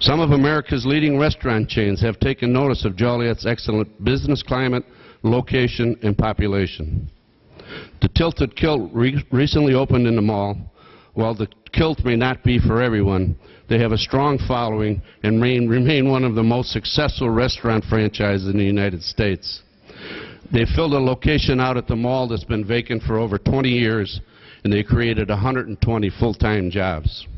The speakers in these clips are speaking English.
Some of America's leading restaurant chains have taken notice of Joliet's excellent business climate, location, and population. The Tilted Kilt recently opened in the mall. While the Kilt may not be for everyone, they have a strong following and remain one of the most successful restaurant franchises in the United States. They filled a location out at the mall that's been vacant for over 20 years, and they created 120 full-time jobs.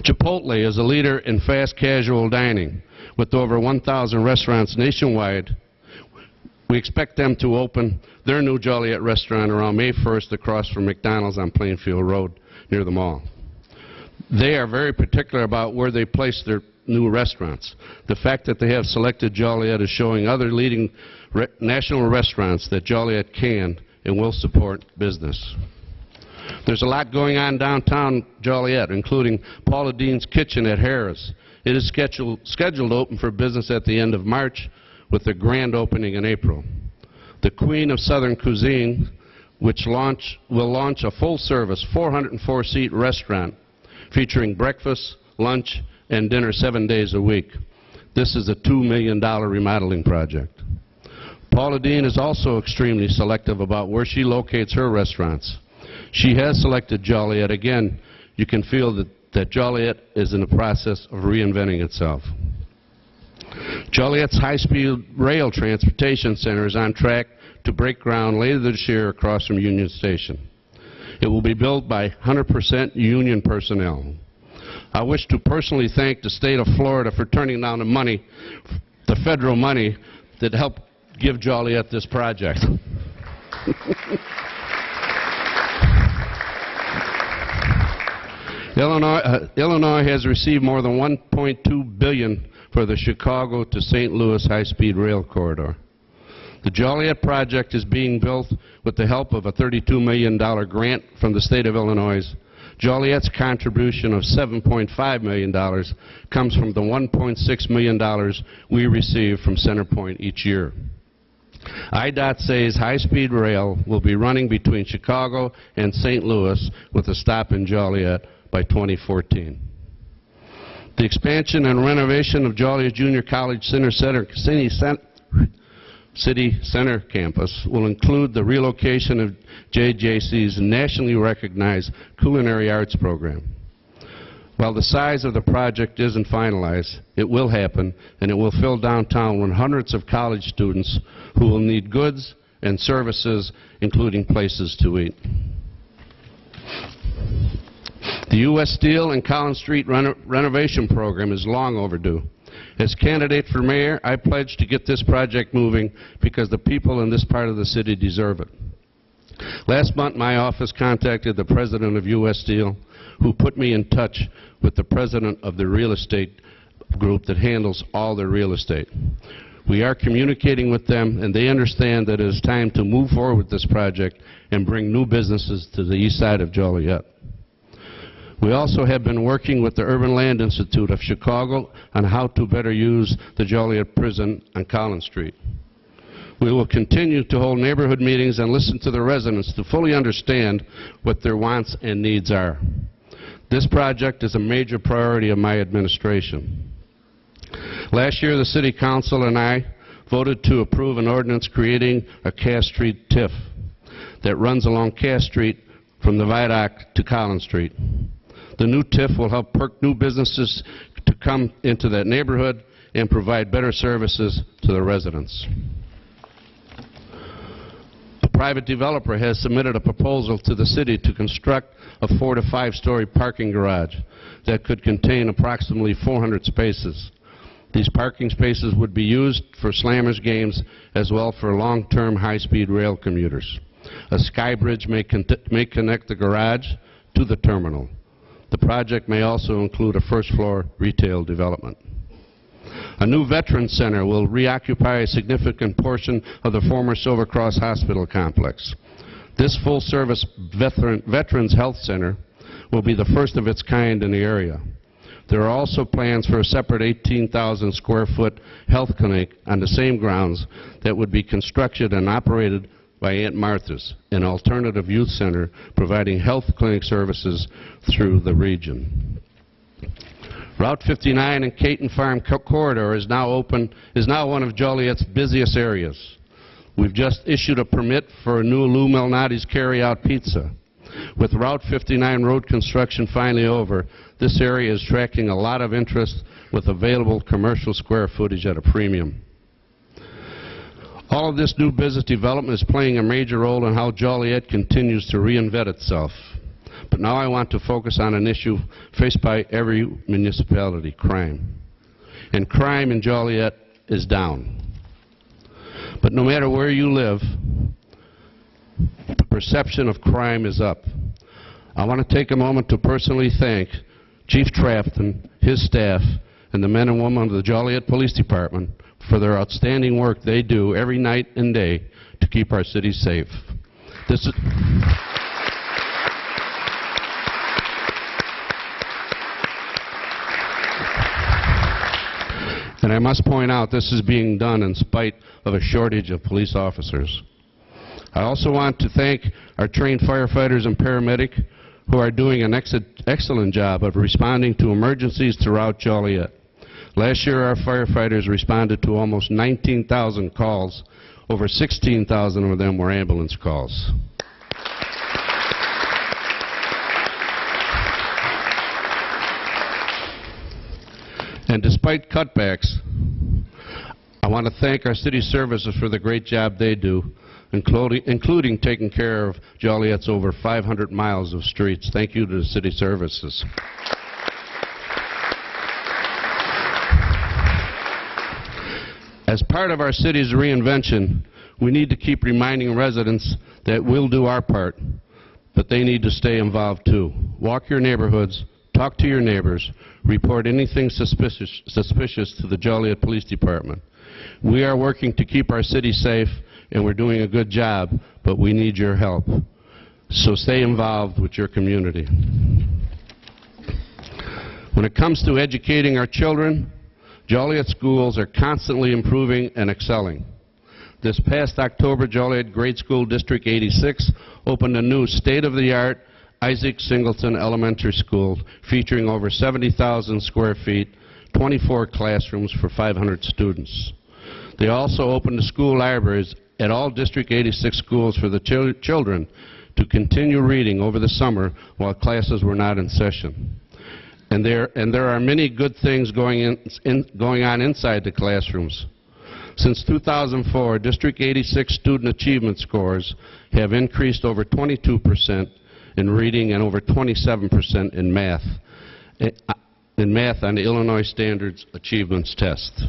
Chipotle is a leader in fast casual dining with over 1,000 restaurants nationwide. We expect them to open their new Joliet restaurant around May 1st across from McDonald's on Plainfield Road near the mall. They are very particular about where they place their new restaurants. The fact that they have selected Joliet is showing other leading national restaurants that Joliet can and will support business. There's a lot going on downtown Joliet, including Paula Dean's Kitchen at Harris. It is scheduled to open for business at the end of March with the grand opening in April. The Queen of Southern Cuisine, which will launch a full-service 404-seat restaurant featuring breakfast, lunch, and dinner 7 days a week. This is a $2 million remodeling project. Paula Dean is also extremely selective about where she locates her restaurants. She has selected Joliet. Again, you can feel that Joliet is in the process of reinventing itself. Joliet's high-speed rail transportation center is on track to break ground later this year across from Union Station. It will be built by 100% union personnel. I wish to personally thank the state of Florida for turning down the money, the federal money, that helped give Joliet this project. Illinois has received more than $1.2 billion for the Chicago to St. Louis high-speed rail corridor. The Joliet project is being built with the help of a $32 million grant from the state of Illinois. Joliet's contribution of $7.5 million comes from the $1.6 million we receive from CenterPoint each year. IDOT says high-speed rail will be running between Chicago and St. Louis with a stop in Joliet by 2014. The expansion and renovation of Joliet Junior College City Center campus will include the relocation of JJC's nationally recognized culinary arts program. While the size of the project isn't finalized, it will happen, and it will fill downtown with hundreds of college students who will need goods and services, including places to eat. The U.S. Steel and Collins Street renovation program is long overdue. As candidate for mayor, I pledge to get this project moving because the people in this part of the city deserve it. Last month, my office contacted the president of U.S. Steel, who put me in touch with the president of the real estate group that handles all their real estate. We are communicating with them, and they understand that it is time to move forward with this project and bring new businesses to the east side of Joliet. We also have been working with the Urban Land Institute of Chicago on how to better use the Joliet prison on Collins Street. We will continue to hold neighborhood meetings and listen to the residents to fully understand what their wants and needs are. This project is a major priority of my administration. Last year, the City Council and I voted to approve an ordinance creating a Cass Street TIF that runs along Cass Street from the Viaduct to Collins Street. The new TIF will help perk new businesses to come into that neighborhood and provide better services to the residents. A private developer has submitted a proposal to the city to construct a 4- to 5-story parking garage that could contain approximately 400 spaces. These parking spaces would be used for Slammers games as well for long-term high-speed rail commuters. A sky bridge may connect the garage to the terminal. The project may also include a first-floor retail development. A new Veterans Center will reoccupy a significant portion of the former Silver Cross Hospital complex. This full-service Veterans Health Center will be the first of its kind in the area. There are also plans for a separate 18,000 square foot health clinic on the same grounds that would be constructed and operated by Aunt Martha's, an alternative youth center providing health clinic services through the region. Route 59 and Caton Farm corridor is now one of Joliet's busiest areas. We've just issued a permit for a new Lou Malnati's carry-out pizza. With Route 59 road construction finally over, this area is attracting a lot of interest with available commercial square footage at a premium. All of this new business development is playing a major role in how Joliet continues to reinvent itself. But now I want to focus on an issue faced by every municipality, crime. And crime in Joliet is down. But no matter where you live, the perception of crime is up. I want to take a moment to personally thank Chief Trafton, his staff, and the men and women of the Joliet Police Department for their outstanding work they do every night and day to keep our city safe. And I must point out, this is being done in spite of a shortage of police officers. I also want to thank our trained firefighters and paramedics who are doing an excellent job of responding to emergencies throughout Joliet. Last year, our firefighters responded to almost 19,000 calls. Over 16,000 of them were ambulance calls. And despite cutbacks, I want to thank our city services for the great job they do, including taking care of Joliet's over 500 miles of streets. Thank you to the city services. As part of our city's reinvention, we need to keep reminding residents that we'll do our part, but they need to stay involved too. Walk your neighborhoods, talk to your neighbors, report anything suspicious to the Joliet Police Department. We are working to keep our city safe, and we're doing a good job, but we need your help. So stay involved with your community. When it comes to educating our children, Joliet schools are constantly improving and excelling. This past October, Joliet Grade School District 86 opened a new state-of-the-art Isaac Singleton Elementary School featuring over 70,000 square feet, 24 classrooms for 500 students. They also opened the school libraries at all District 86 schools for the children to continue reading over the summer while classes were not in session. And there are many good things going on inside the classrooms. Since 2004, District 86 student achievement scores have increased over 22% in reading and over 27% in math on the Illinois Standards Achievements Test.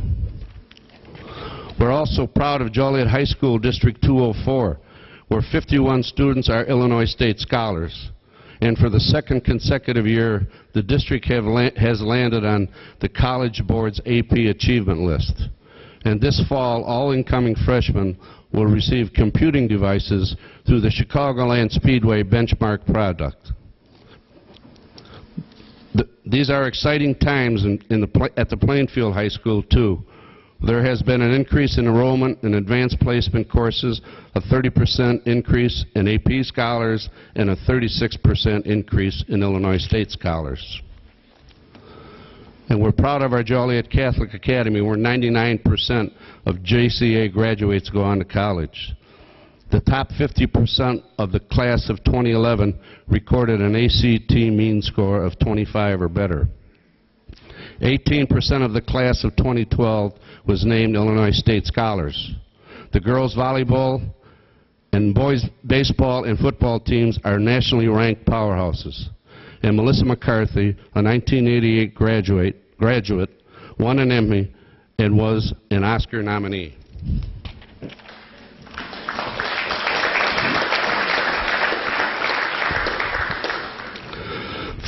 We're also proud of Joliet High School District 204, where 51 students are Illinois State Scholars. And for the second consecutive year, the district has landed on the College Board's AP Achievement List. And this fall, all incoming freshmen will receive computing devices through the Chicagoland Speedway benchmark product. These are exciting times at the Plainfield High School, too. There has been an increase in enrollment in advanced placement courses, a 30% increase in AP scholars, and a 36% increase in Illinois State Scholars. And we're proud of our Joliet Catholic Academy, where 99% of JCA graduates go on to college. The top 50% of the class of 2011 recorded an ACT mean score of 25 or better. 18% of the class of 2012 was named Illinois State Scholars. The girls volleyball and boys baseball and football teams are nationally ranked powerhouses. And Melissa McCarthy, a 1988 graduate, won an Emmy and was an Oscar nominee.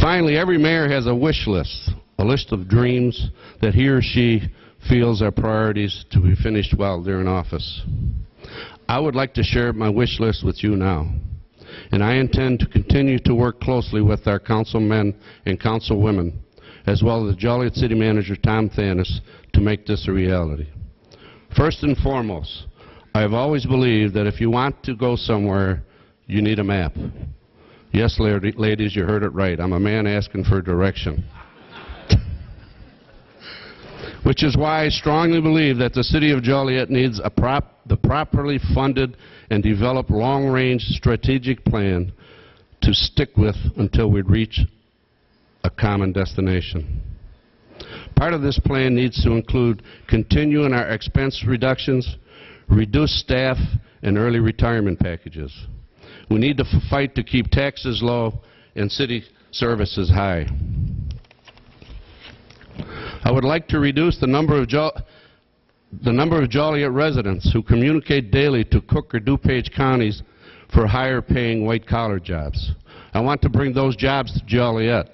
Finally, every mayor has a wish list, a list of dreams that he or she feels are priorities to be finished while they're in office. I would like to share my wish list with you now, and I intend to continue to work closely with our councilmen and councilwomen, as well as the Joliet City Manager Tom Thanis, to make this a reality. First and foremost, I have always believed that if you want to go somewhere, you need a map. Yes, ladies, you heard it right. I'm a man asking for direction. which is why I strongly believe that the City of Joliet needs the properly funded and developed long-range strategic plan to stick with until we reach a common destination. Part of this plan needs to include continuing our expense reductions, reduce staff, and early retirement packages. We need to fight to keep taxes low and city services high. I would like to reduce the number of Joliet residents who communicate daily to Cook or DuPage counties for higher-paying white-collar jobs. I want to bring those jobs to Joliet.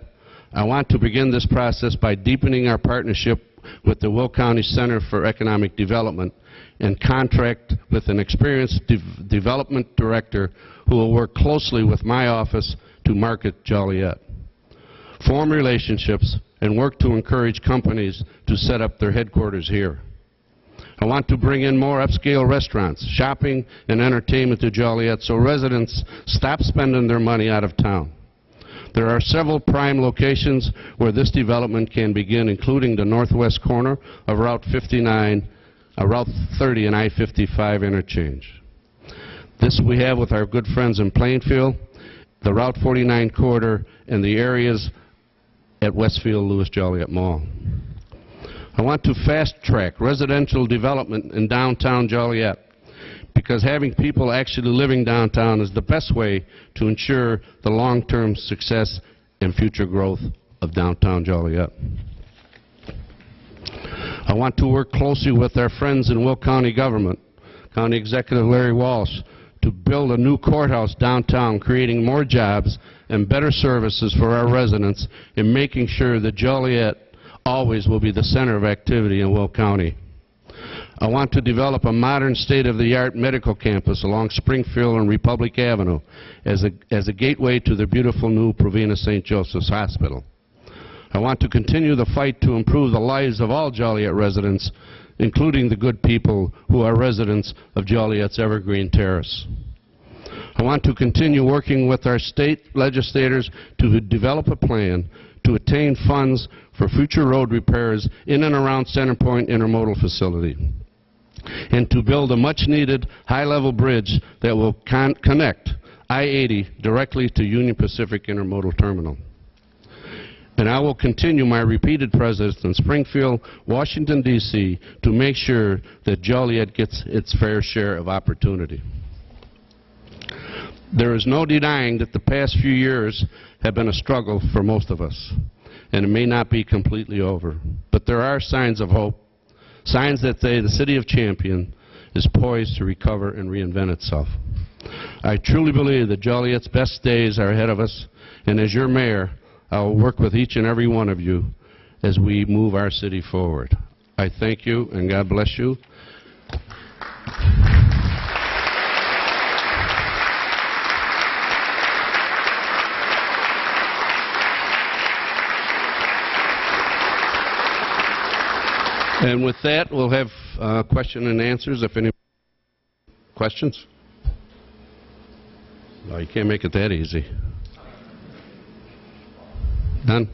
I want to begin this process by deepening our partnership with the Will County Center for Economic Development and contract with an experienced development director who will work closely with my office to market Joliet, form relationships, and work to encourage companies to set up their headquarters here. I want to bring in more upscale restaurants, shopping, and entertainment to Joliet so residents stop spending their money out of town. There are several prime locations where this development can begin, including the northwest corner of Route 59, Route 30 and I-55 interchange. This we have with our good friends in Plainfield, the Route 49 corridor, and the areas at Westfield Lewis Joliet Mall. I want to fast-track residential development in downtown Joliet, because having people actually living downtown is the best way to ensure the long-term success and future growth of downtown Joliet. I want to work closely with our friends in Will County government, County Executive Larry Walsh, to build a new courthouse downtown, creating more jobs and better services for our residents and making sure that Joliet always will be the center of activity in Will County. I want to develop a modern state-of-the-art medical campus along Springfield and Republic Avenue as a gateway to the beautiful new Provena St. Joseph's Hospital. I want to continue the fight to improve the lives of all Joliet residents, including the good people who are residents of Joliet's Evergreen Terrace. I want to continue working with our state legislators to develop a plan to attain funds for future road repairs in and around Centerpoint Intermodal Facility, and to build a much-needed high-level bridge that will connect I-80 directly to Union Pacific Intermodal Terminal. And I will continue my repeated presence in Springfield, Washington, D.C. to make sure that Joliet gets its fair share of opportunity. There is no denying that the past few years have been a struggle for most of us, and it may not be completely over. But there are signs of hope, signs that say the City of Champion is poised to recover and reinvent itself. I truly believe that Joliet's best days are ahead of us, and as your mayor, I will work with each and every one of you as we move our city forward. I thank you, and God bless you. And with that, we'll have question and answers. If any questions? No, you can't make it that easy. Done?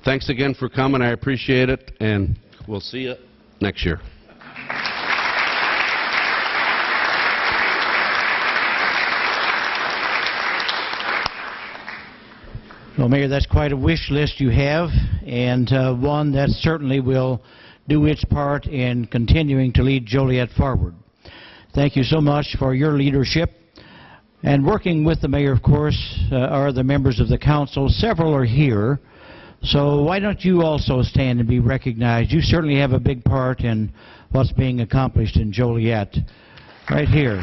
Thanks again for coming. I appreciate it, and we'll see you next year. Well, Mayor, that's quite a wish list you have, and one that certainly will do its part in continuing to lead Joliet forward. Thank you so much for your leadership. And working with the mayor, of course, are the members of the council. Several are here, so why don't you also stand and be recognized? You certainly have a big part in what's being accomplished in Joliet. Right here.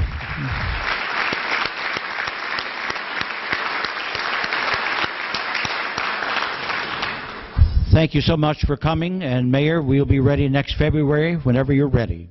Thank you so much for coming, and Mayor, we'll be ready next February whenever you're ready.